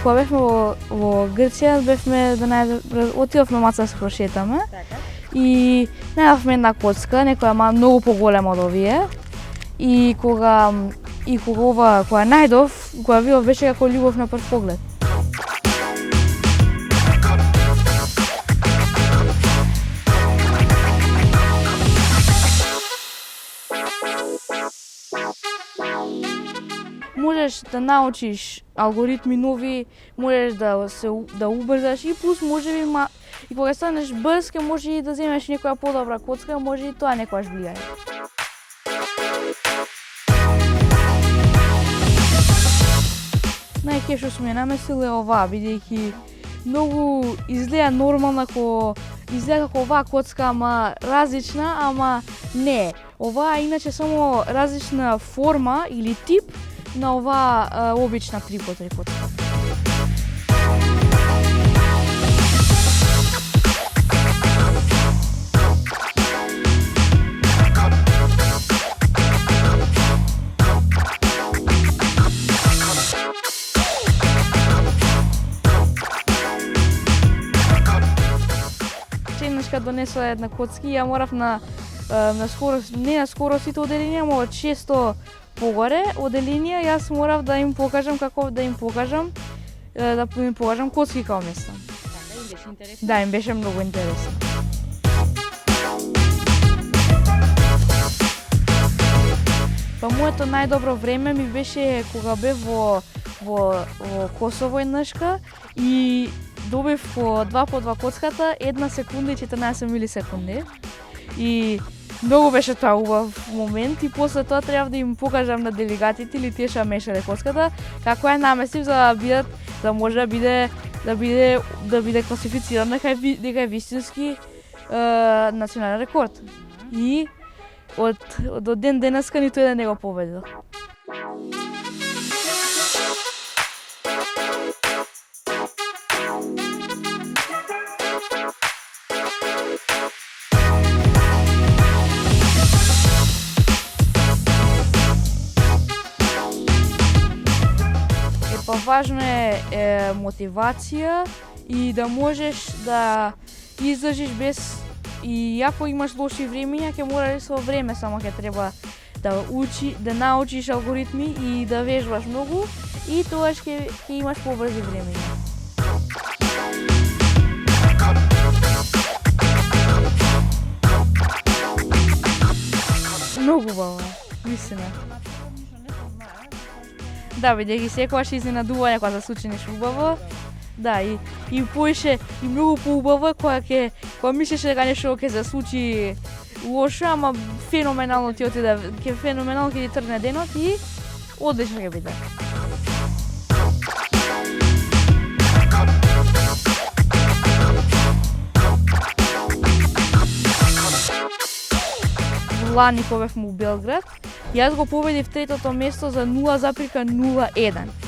Кога бевме во Грција, отидовме маца да се прошетаме и најавме една коцка, некоја многу поголема од овие. И кога најдов, кога видов беше како љубов на прв поглед. Можеш да научиш алгоритми нови, можеш да убрзаш и плюс можеби и кога станеш брз, ќе може и да земеш некоја подобра коцка, може и тоа некогаш влијае. Најке што сме намесиле оваа, бидејќи многу изгледа нормална изгледа како оваа коцка, ама различна, ама не. Оваа иначе само различна форма или тип на оваа обична 3x3 коцка. Ченешка донесла една коцки и ја морав на скоро сите оделенија, ама од 600 погоре оделенија, јас морав да им покажам коцки као место. Им беше интересно? Да, им беше многу интересно. Па моето најдобро време ми беше кога бев во Косово еднашка и добив по 2x2 коцката 1 секунда и 14 милисекунди. И многу беше тоа убав момент и после тоа треба да им покажам на делегатите или тие што мешале коцката како ја наместив за да може да биде класифицирана дека е вистински национален рекорд. И од ден денеска ниту еден не го победил. Па важно е мотивација и да можеш да издржиш без и ако имаш лоши времиња, ќе мораш со време само ќе треба да научиш алгоритми и да вежбаш многу и тогаш ќе имаш побрзи времиња. Многу убаво, вистина. Да, бидејќи секогаш изненадување кога се случи нешто убаво. Да, и поише и многу поубаво кога мислиш дека нешто ќе се случи лошо, ама феноменално ти отиде, феноменално ќе ти тргне денот и одлично ќе биде. Лани кога бевме у Белград, јас го победив третото место за 0,01.